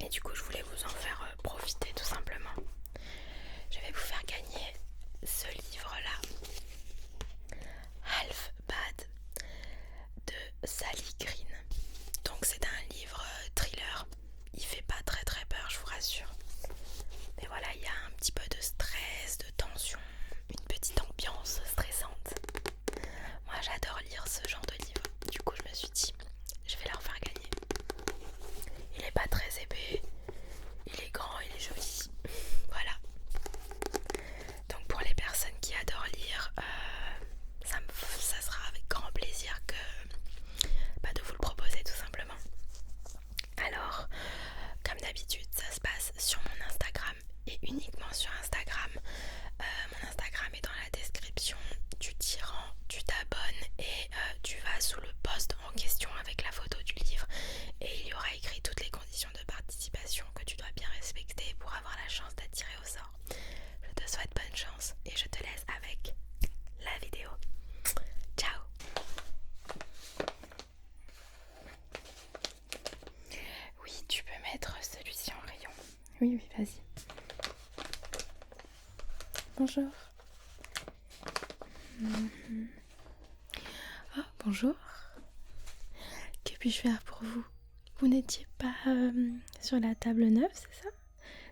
Et du coup, je voulais vous en faire profiter tout simplement. Je vais vous faire gagner ce livre-là, Half Bad de Sally Green. Donc c'est un livre thriller. Il fait pas très très peur, je vous rassure. Mais voilà, il y a un petit peu de stress, de tension, une petite ambiance stressante. Moi j'adore lire ce genre de livre. Du coup je me suis dit, je vais leur faire gagner. Il est pas très épais, il est grand, il est joli. Voilà. Donc pour les personnes qui adorent lire, ça sera avec grand plaisir de vous le proposer tout simplement. Alors, comme d'habitude, ça se passe sur mon Instagram et uniquement sur Instagram. Mon Instagram est dans la description. Tu t'y rends, tu t'abonnes et tu vas sous le post en question avec la photo du livre et il y aura écrit toutes les conditions de participation que tu dois bien respecter pour avoir la chance d'être tiré au sort. Je te souhaite bonne chance et je te laisse avec la vidéo. Ciao. Oui, tu peux mettre celui-ci en rayon. Oui, vas-y. Bonjour. Oh, bonjour. Que puis-je faire pour vous? Vous n'étiez pas sur la table 9, c'est ça?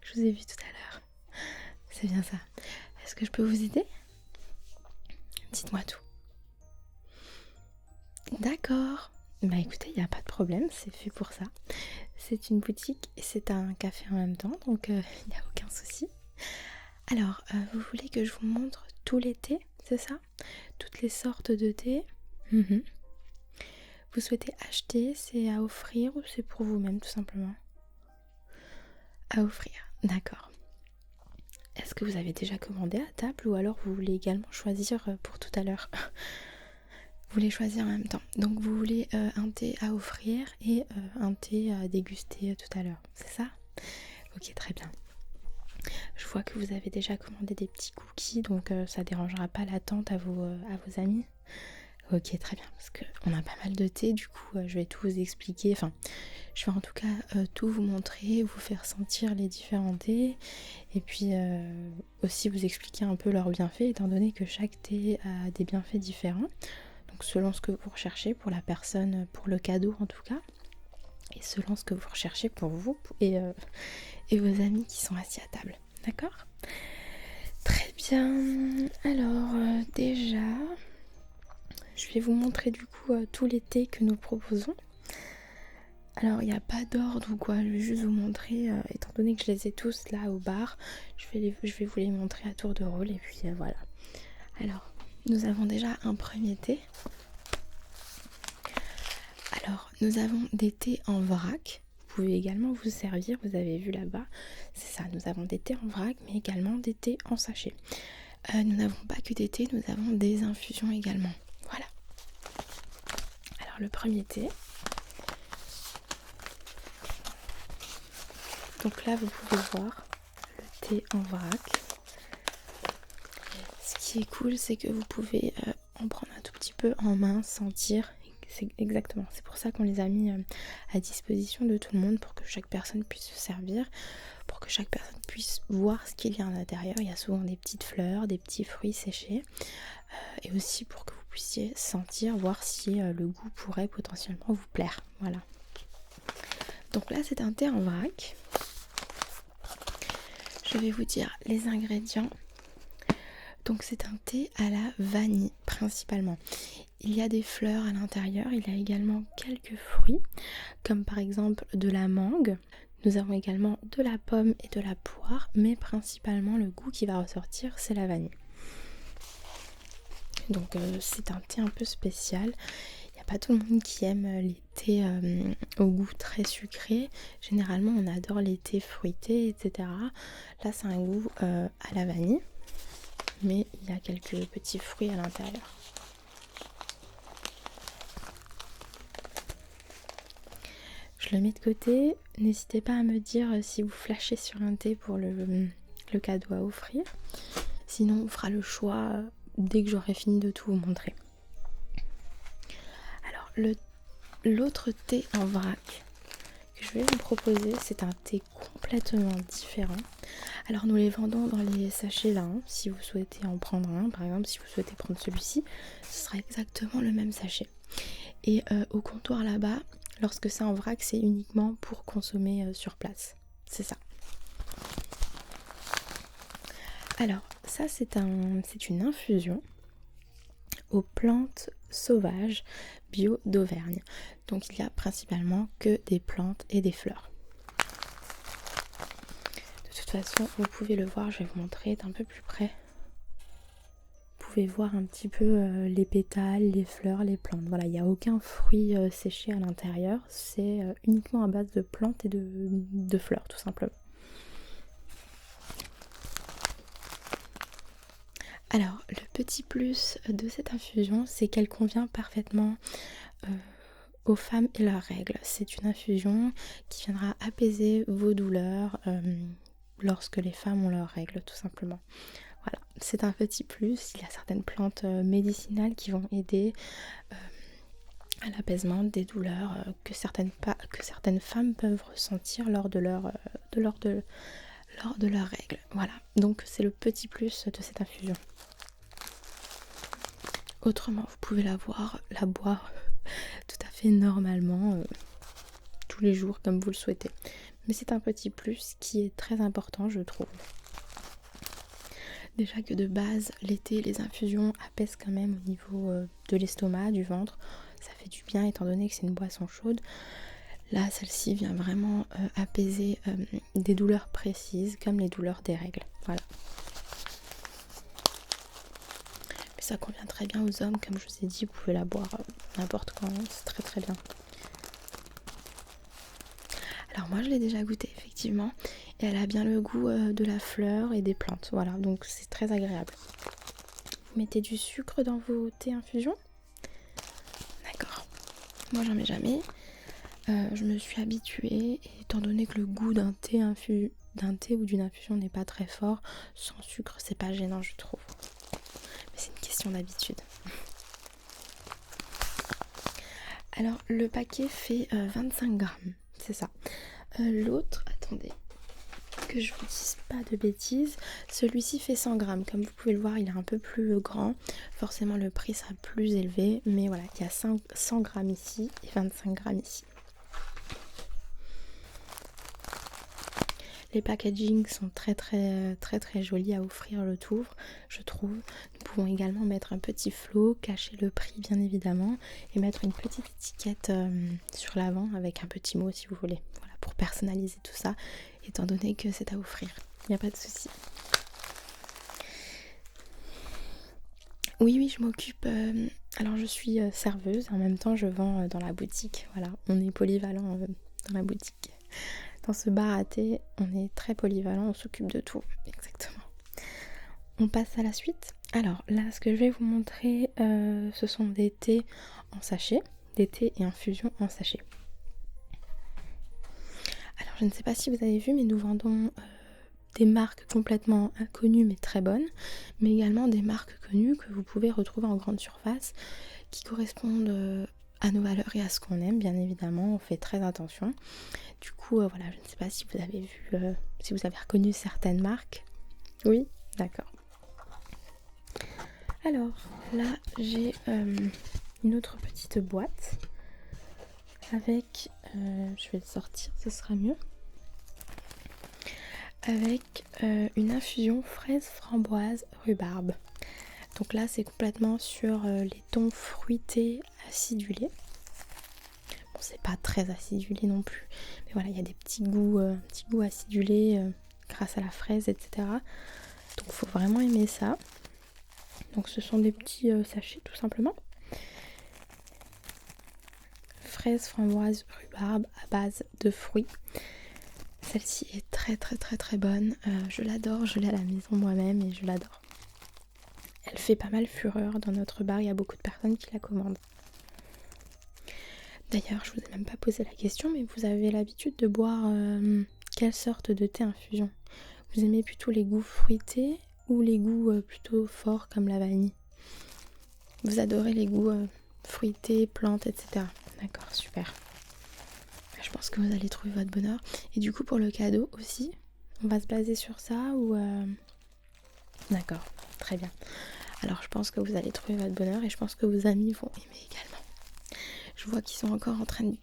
Je vous ai vu tout à l'heure. C'est bien ça. Est-ce que je peux vous aider? Dites-moi tout. D'accord. Bah écoutez, il n'y a pas de problème, c'est fait pour ça. C'est une boutique et c'est un café en même temps, donc il n'y a aucun souci. Alors, vous voulez que je vous montre tous les thés, c'est ça? Toutes les sortes de thé. Vous souhaitez acheter, c'est à offrir ou c'est pour vous-même tout simplement? À offrir, d'accord. Est-ce que vous avez déjà commandé à table ou alors vous voulez également choisir pour tout à l'heure? Vous voulez choisir en même temps. Donc vous voulez un thé à offrir et un thé à déguster tout à l'heure, c'est ça? Ok, très bien. Je vois que vous avez déjà commandé des petits cookies, donc ça dérangera pas l'attente à vos amis. Ok, très bien, parce qu'on a pas mal de thé, du coup je vais tout vous expliquer, enfin je vais en tout cas tout vous montrer, vous faire sentir les différents thés et puis aussi vous expliquer un peu leurs bienfaits étant donné que chaque thé a des bienfaits différents, donc selon ce que vous recherchez pour la personne, pour le cadeau en tout cas, et selon ce que vous recherchez pour vous et vos amis qui sont assis à table, d'accord? Très bien, alors déjà... Je vais vous montrer du coup tous les thés que nous proposons. Alors il n'y a pas d'ordre ou quoi, je vais juste vous montrer, étant donné que je les ai tous là au bar, je vais vous les montrer à tour de rôle et puis voilà. Alors nous avons déjà un premier thé. Alors nous avons des thés en vrac, vous pouvez également vous servir, vous avez vu là-bas, c'est ça, nous avons des thés en vrac mais également des thés en sachet. Nous n'avons pas que des thés, nous avons des infusions également. Voilà. Alors le premier thé. Donc là vous pouvez voir le thé en vrac. Ce qui est cool c'est que vous pouvez en prendre un tout petit peu en main, sentir. C'est pour ça qu'on les a mis à disposition de tout le monde pour que chaque personne puisse se servir, pour que chaque personne puisse voir ce qu'il y a à l'intérieur. Il y a souvent des petites fleurs, des petits fruits séchés et aussi pour que vous puissiez sentir, voir si le goût pourrait potentiellement vous plaire. Voilà. Donc là c'est un thé en vrac. Je vais vous dire les ingrédients. Donc c'est un thé à la vanille principalement. Il y a des fleurs à l'intérieur, il y a également quelques fruits, comme par exemple de la mangue. Nous avons également de la pomme et de la poire, mais principalement le goût qui va ressortir, c'est la vanille. Donc c'est un thé un peu spécial. Il n'y a pas tout le monde qui aime les thés au goût très sucré. Généralement on adore les thés fruités, etc. Là c'est un goût à la vanille, mais il y a quelques petits fruits à l'intérieur. Je le mets de côté. N'hésitez pas à me dire si vous flashez sur un thé pour le cadeau à offrir. Sinon on fera le choix dès que j'aurai fini de tout vous montrer. Alors l'autre thé en vrac que je vais vous proposer, c'est un thé complètement différent. Alors nous les vendons dans les sachets là, hein. Si vous souhaitez en prendre un, par exemple, si vous souhaitez prendre celui-ci, ce sera exactement le même sachet. Et au comptoir là-bas, lorsque c'est en vrac, c'est uniquement pour consommer sur place. C'est ça. Alors ça c'est une infusion aux plantes sauvages bio d'Auvergne. Donc il y a principalement que des plantes et des fleurs. De toute façon, vous pouvez le voir, je vais vous montrer d'un peu plus près. Vous pouvez voir un petit peu les pétales, les fleurs, les plantes. Voilà, il n'y a aucun fruit séché à l'intérieur. C'est uniquement à base de plantes et de fleurs, tout simplement. Alors, le petit plus de cette infusion, c'est qu'elle convient parfaitement aux femmes et leurs règles. C'est une infusion qui viendra apaiser vos douleurs lorsque les femmes ont leurs règles, tout simplement. Voilà, c'est un petit plus. Il y a certaines plantes médicinales qui vont aider à l'apaisement des douleurs que certaines femmes peuvent ressentir lors de leurs règles. Voilà, donc c'est le petit plus de cette infusion. Autrement, vous pouvez la boire tout à fait normalement, tous les jours comme vous le souhaitez. Mais c'est un petit plus qui est très important, je trouve. Déjà que de base, l'été, les infusions apaisent quand même au niveau de l'estomac, du ventre. Ça fait du bien étant donné que c'est une boisson chaude. Là, celle-ci vient vraiment apaiser des douleurs précises, comme les douleurs des règles. Voilà. Mais ça convient très bien aux hommes, comme je vous ai dit, vous pouvez la boire n'importe quand, c'est très très bien. Alors moi, je l'ai déjà goûtée, effectivement, et elle a bien le goût de la fleur et des plantes. Voilà, donc c'est très agréable. Vous mettez du sucre dans vos thés infusions ? D'accord. Moi, j'en mets jamais. Je me suis habituée, et étant donné que le goût d'un thé ou d'une infusion n'est pas très fort, sans sucre, c'est pas gênant, je trouve. Mais c'est une question d'habitude. Alors, le paquet fait 25 grammes, c'est ça. L'autre, attendez, que je vous dise pas de bêtises, celui-ci fait 100 grammes. Comme vous pouvez le voir, il est un peu plus grand. Forcément, le prix sera plus élevé. Mais voilà, il y a 100 grammes ici et 25 grammes ici. Les packagings sont très jolis à offrir le tour, je trouve. Nous pouvons également mettre un petit flot, cacher le prix bien évidemment, et mettre une petite étiquette sur l'avant avec un petit mot si vous voulez. Voilà, pour personnaliser tout ça, étant donné que c'est à offrir. Il n'y a pas de souci. Oui, je m'occupe. Alors je suis serveuse, en même temps je vends dans la boutique. Voilà, on est polyvalent dans la boutique. Dans ce bar à thé, on est très polyvalent, on s'occupe de tout, exactement. On passe à la suite. Alors là, ce que je vais vous montrer, ce sont des thés en sachet, des thés et infusions en sachet. Alors je ne sais pas si vous avez vu, mais nous vendons des marques complètement inconnues mais très bonnes, mais également des marques connues que vous pouvez retrouver en grande surface, qui correspondent à nos valeurs et à ce qu'on aime, bien évidemment. On fait très attention. Du coup, voilà, je ne sais pas si vous avez vu, si vous avez reconnu certaines marques. Oui, d'accord. Alors là, j'ai une autre petite boîte avec, je vais le sortir, ce sera mieux, avec une infusion fraise, framboise, rhubarbe. Donc là, c'est complètement sur les tons fruités acidulés. Bon, c'est pas très acidulé non plus, mais voilà, il y a des petits goûts acidulés grâce à la fraise, etc. Donc faut vraiment aimer ça. Donc ce sont des petits sachets tout simplement. Fraise, framboise, rhubarbe à base de fruits. Celle-ci est très bonne. Je l'adore, je l'ai à la maison moi-même et je l'adore. Elle fait pas mal fureur dans notre bar, il y a beaucoup de personnes qui la commandent. D'ailleurs, je vous ai même pas posé la question, mais vous avez l'habitude de boire quelle sorte de thé infusion ? Vous aimez plutôt les goûts fruités ou les goûts plutôt forts comme la vanille ? Vous adorez les goûts fruités, plantes, etc. D'accord, super. je pense que vous allez trouver votre bonheur. Et du coup pour le cadeau aussi, on va se baser sur ça ou... D'accord, très bien. Alors je pense que vous allez trouver votre bonheur et je pense que vos amis vont aimer également. Je vois qu'ils sont encore en train de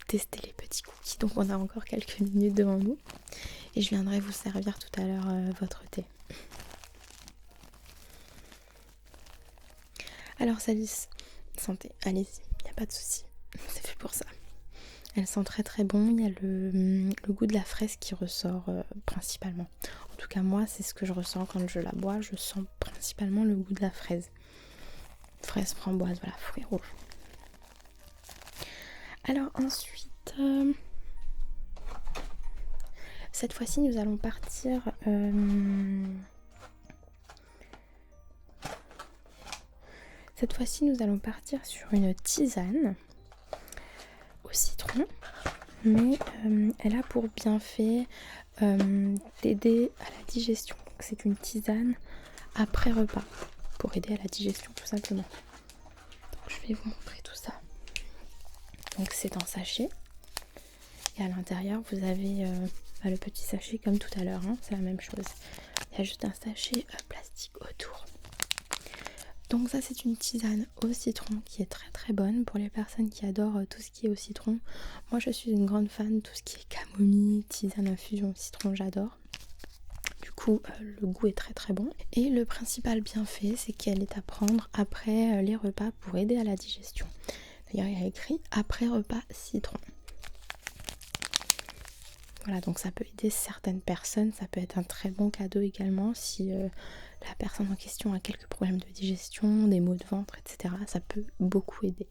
tester les petits cookies, donc on a encore quelques minutes devant nous. Et je viendrai vous servir tout à l'heure votre thé. Alors Salice, santé, allez-y, il n'y a pas de souci, c'est fait pour ça. Elle sent très très bon, il y a le goût de la fraise qui ressort principalement. En tout cas moi c'est ce que je ressens quand je la bois, je sens principalement le goût de la fraise. Fraise framboise, voilà, fruits rouges. Alors ensuite, cette fois-ci nous allons partir... Cette fois-ci, nous allons partir sur une tisane au citron, mais elle a pour bienfait d'aider à la digestion. Donc c'est une tisane après repas pour aider à la digestion tout simplement. Donc je vais vous montrer tout ça. Donc c'est en sachet et à l'intérieur vous avez le petit sachet comme tout à l'heure, hein, c'est la même chose. Il y a juste un sachet plastique autour. Donc ça c'est une tisane au citron qui est très très bonne pour les personnes qui adorent tout ce qui est au citron. Moi je suis une grande fan de tout ce qui est camomille, tisane infusion au citron, j'adore. Du coup le goût est très très bon. Et le principal bienfait c'est qu'elle est à prendre après les repas pour aider à la digestion. D'ailleurs il y a écrit après repas citron. Voilà, donc ça peut aider certaines personnes, ça peut être un très bon cadeau également si la personne en question a quelques problèmes de digestion, des maux de ventre, etc. Ça peut beaucoup aider.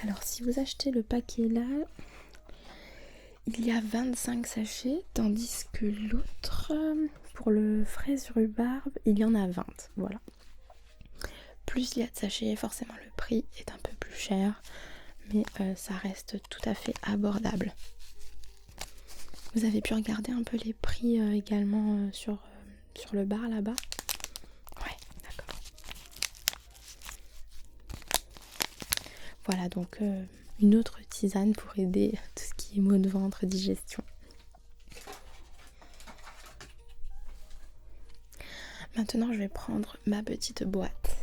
Alors si vous achetez le paquet là, il y a 25 sachets, tandis que l'autre, pour le fraise rhubarbe, il y en a 20, voilà. Plus il y a de sachets, forcément le prix est un peu plus cher. Mais ça reste tout à fait abordable. Vous avez pu regarder un peu les prix également sur le bar là-bas? Ouais, d'accord. Voilà, donc une autre tisane pour aider tout ce qui est maux de ventre, digestion. Maintenant, je vais prendre ma petite boîte.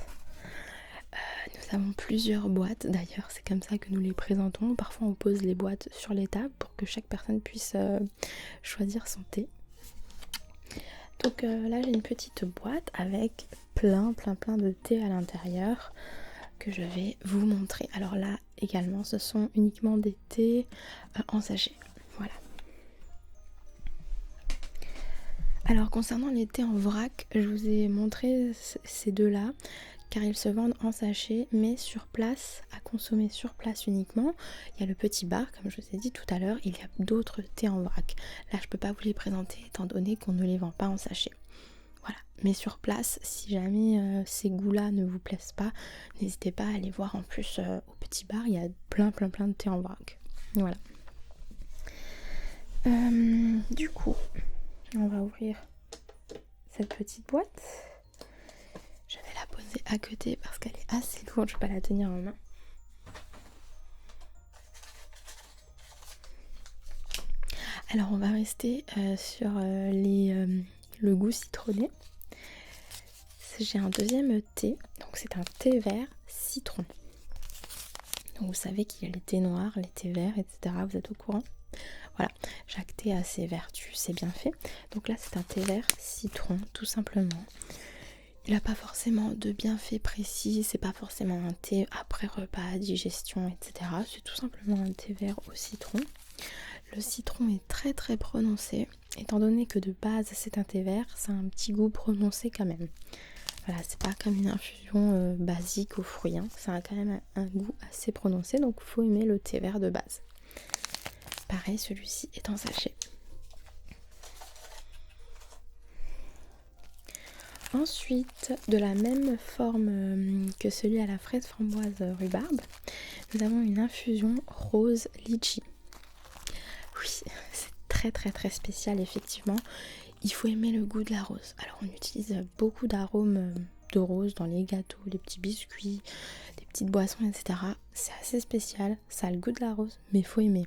Nous avons plusieurs boîtes d'ailleurs, c'est comme ça que nous les présentons. Parfois on pose les boîtes sur les tables pour que chaque personne puisse choisir son thé. Donc là j'ai une petite boîte avec plein de thé à l'intérieur que je vais vous montrer. Alors là également ce sont uniquement des thés en sachet. Voilà. Alors concernant les thés en vrac, je vous ai montré ces deux-là. Car ils se vendent en sachet mais sur place, à consommer sur place uniquement. Il y a le petit bar comme je vous ai dit tout à l'heure, il y a d'autres thés en vrac. Là je peux pas vous les présenter étant donné qu'on ne les vend pas en sachet. Voilà, mais sur place, si jamais ces goûts-là ne vous plaisent pas, n'hésitez pas à aller voir en plus au petit bar, il y a plein de thés en vrac. Voilà. Du coup, on va ouvrir cette petite boîte. Je vais la poser à côté parce qu'elle est assez lourde, je ne vais pas la tenir en main. Alors on va rester sur le goût citronné. J'ai un deuxième thé, donc c'est un thé vert citron. Donc vous savez qu'il y a les thés noirs, les thés verts, etc. Vous êtes au courant? Voilà, chaque thé a ses vertus, c'est bien fait. Donc là c'est un thé vert citron, tout simplement. Il n'a pas forcément de bienfaits précis, c'est pas forcément un thé après repas, digestion, etc. C'est tout simplement un thé vert au citron. Le citron est très prononcé, étant donné que de base c'est un thé vert, ça a un petit goût prononcé quand même. Voilà, c'est pas comme une infusion basique aux fruits, hein. Ça a quand même un goût assez prononcé, donc il faut aimer le thé vert de base. Pareil, celui-ci est en sachet. Ensuite, de la même forme que celui à la fraise framboise rhubarbe, nous avons une infusion rose litchi. Oui, c'est très spécial effectivement. Il faut aimer le goût de la rose. Alors on utilise beaucoup d'arômes de rose dans les gâteaux, les petits biscuits, des petites boissons, etc. C'est assez spécial, ça a le goût de la rose, mais faut aimer.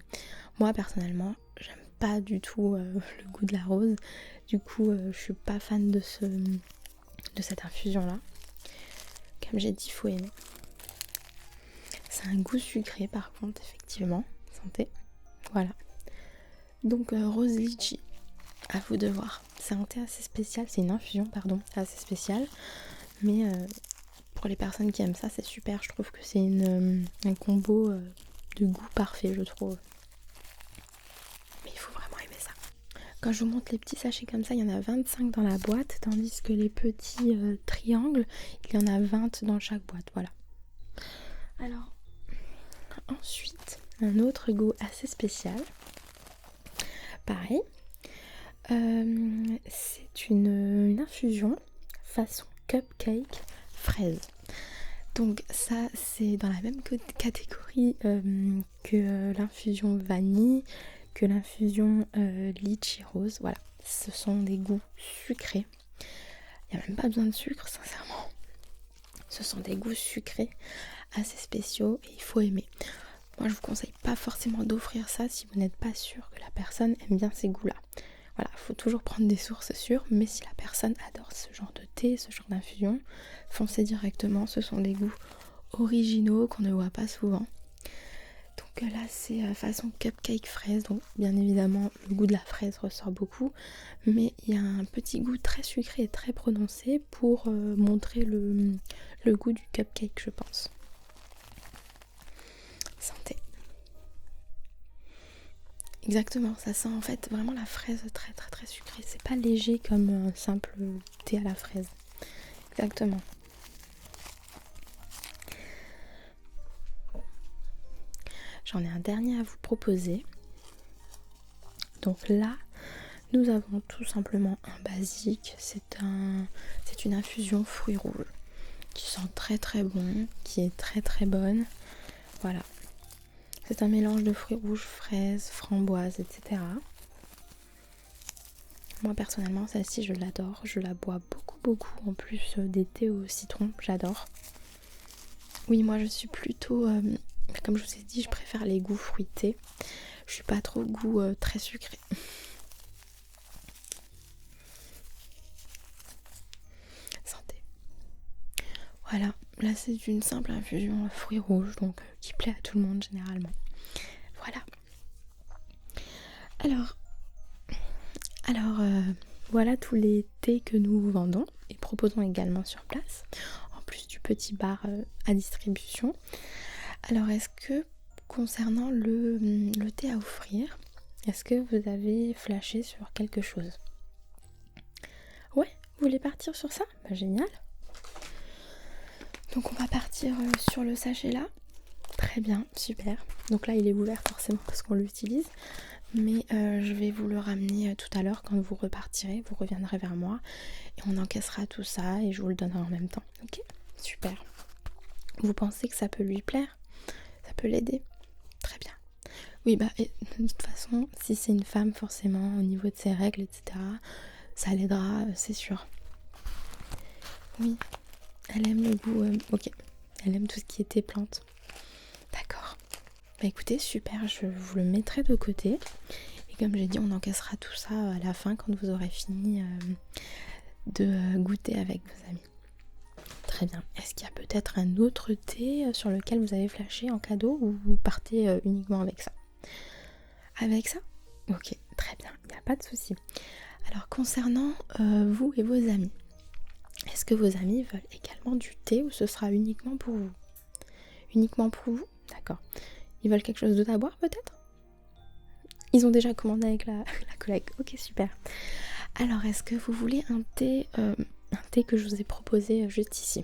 Moi personnellement, j'aime pas du tout le goût de la rose, du coup je suis pas fan de cette infusion là. Comme j'ai dit, faut aimer. C'est un goût sucré par contre, effectivement. Santé. Voilà. Donc rose litchi, à vous de voir. C'est un thé assez spécial, c'est une infusion, pardon, assez spéciale. Mais pour les personnes qui aiment ça, c'est super. Je trouve que c'est un combo de goût parfait, je trouve. Mais il faut vraiment aimer ça. Quand je vous montre les petits sachets comme ça, il y en a 25 dans la boîte, tandis que les petits triangles, il y en a 20 dans chaque boîte. Voilà. Alors, ensuite, un autre goût assez spécial. Pareil. C'est une infusion façon cupcake fraise. Donc ça c'est dans la même catégorie que l'infusion vanille, que l'infusion litchi rose. Voilà, ce sont des goûts sucrés. Il n'y a même pas besoin de sucre sincèrement. Ce sont des goûts sucrés assez spéciaux et il faut aimer. Moi je vous conseille pas forcément d'offrir ça si vous n'êtes pas sûr que la personne aime bien ces goûts là. Voilà, il faut toujours prendre des sources sûres, mais si la personne adore ce genre de thé, ce genre d'infusion, foncez directement, ce sont des goûts originaux qu'on ne voit pas souvent. Donc là c'est façon cupcake fraise, donc bien évidemment le goût de la fraise ressort beaucoup, mais il y a un petit goût très sucré et très prononcé pour montrer le goût du cupcake, je pense. Santé. Exactement, ça sent en fait vraiment la fraise très très très sucrée. C'est pas léger comme un simple thé à la fraise. Exactement. J'en ai un dernier à vous proposer. Donc là, nous avons tout simplement un basique. C'est une infusion fruits rouges qui sent très très bon, qui est très très bonne. Voilà. C'est un mélange de fruits rouges, fraises, framboises, etc. Moi personnellement, celle-ci je l'adore. Je la bois beaucoup. En plus des thés au citron, j'adore. Oui, moi je suis plutôt... comme je vous ai dit, je préfère les goûts fruités. Je suis pas trop goût très sucré. Santé. Voilà, là c'est une simple infusion à fruits rouges, donc qui plaît à tout le monde généralement. Voilà. Alors voilà tous les thés que nous vendons et proposons également sur place, en plus du petit bar à distribution. Alors est-ce que concernant le thé à offrir, est-ce que vous avez flashé sur quelque chose? Ouais, vous voulez partir sur ça? Bah génial. Donc on va partir sur le sachet là. Très bien, super. Donc là il est ouvert forcément parce qu'on l'utilise. Mais je vais vous le ramener tout à l'heure quand vous repartirez. Vous reviendrez vers moi et on encaissera tout ça et je vous le donnerai en même temps. Ok? Super. Vous pensez que ça peut lui plaire? Ça peut l'aider? Très bien. Oui, bah et de toute façon, si c'est une femme forcément au niveau de ses règles, etc., ça l'aidera, c'est sûr. Oui, elle aime le goût. Ok, elle aime tout ce qui était plantes. D'accord. Bah écoutez, super, je vous le mettrai de côté. Et comme j'ai dit, on encaissera tout ça à la fin quand vous aurez fini de goûter avec vos amis. Très bien. Est-ce qu'il y a peut-être un autre thé sur lequel vous avez flashé en cadeau ou vous partez uniquement avec ça? Avec ça? Ok, très bien, il n'y a pas de souci. Alors concernant vous et vos amis, est-ce que vos amis veulent également du thé ou ce sera uniquement pour vous? Uniquement pour vous? D'accord. Ils veulent quelque chose d'autre à boire peut-être? Ils ont déjà commandé avec la collègue. Ok, super. Alors, est-ce que vous voulez un thé que je vous ai proposé juste ici?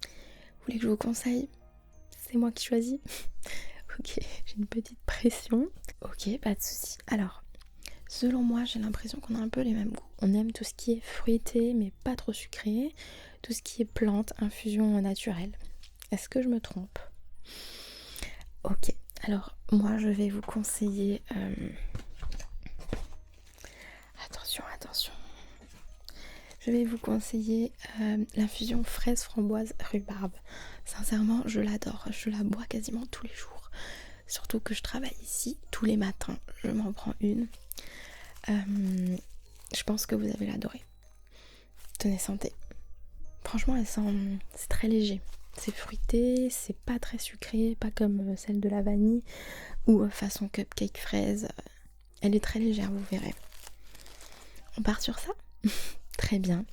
Vous voulez que je vous conseille? C'est moi qui choisis. Ok, j'ai une petite pression. Ok, pas de souci. Alors, selon moi, j'ai l'impression qu'on a un peu les mêmes goûts. On aime tout ce qui est fruité, mais pas trop sucré. Tout ce qui est plante, infusion naturelle. Est-ce que je me trompe? Ok, alors moi je vais vous conseiller... Attention. je vais vous conseiller l'infusion fraise framboise rhubarbe. Sincèrement, je l'adore, je la bois quasiment tous les jours. Surtout que je travaille ici tous les matins, je m'en prends une. Je pense que vous allez l'adorer. Tenez, santé. Franchement, c'est très léger. C'est fruité, c'est pas très sucré, pas comme celle de la vanille ou façon cupcake fraise. Elle est très légère, vous verrez. On part sur ça? Très bien.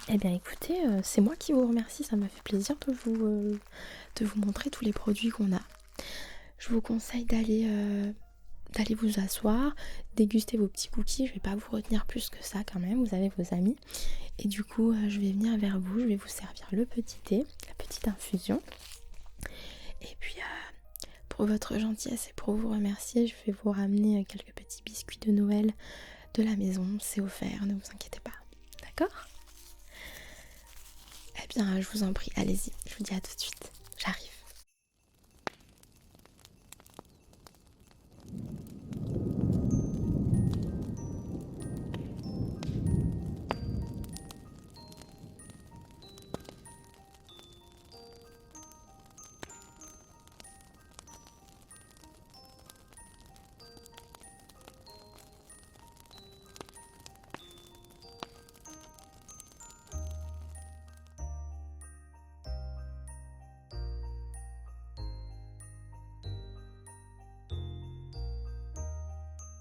Eh bien écoutez, c'est moi qui vous remercie, ça m'a fait plaisir de vous montrer tous les produits qu'on a. Je vous conseille d'aller vous asseoir, déguster vos petits cookies. Je vais pas vous retenir plus que ça quand même, vous avez vos amis. Et du coup, je vais venir vers vous, je vais vous servir le petit thé, la petite infusion. Et puis, pour votre gentillesse et pour vous remercier, je vais vous ramener quelques petits biscuits de Noël de la maison. C'est offert, ne vous inquiétez pas. D'accord? Eh bien, je vous en prie, allez-y. Je vous dis à tout de suite. J'arrive.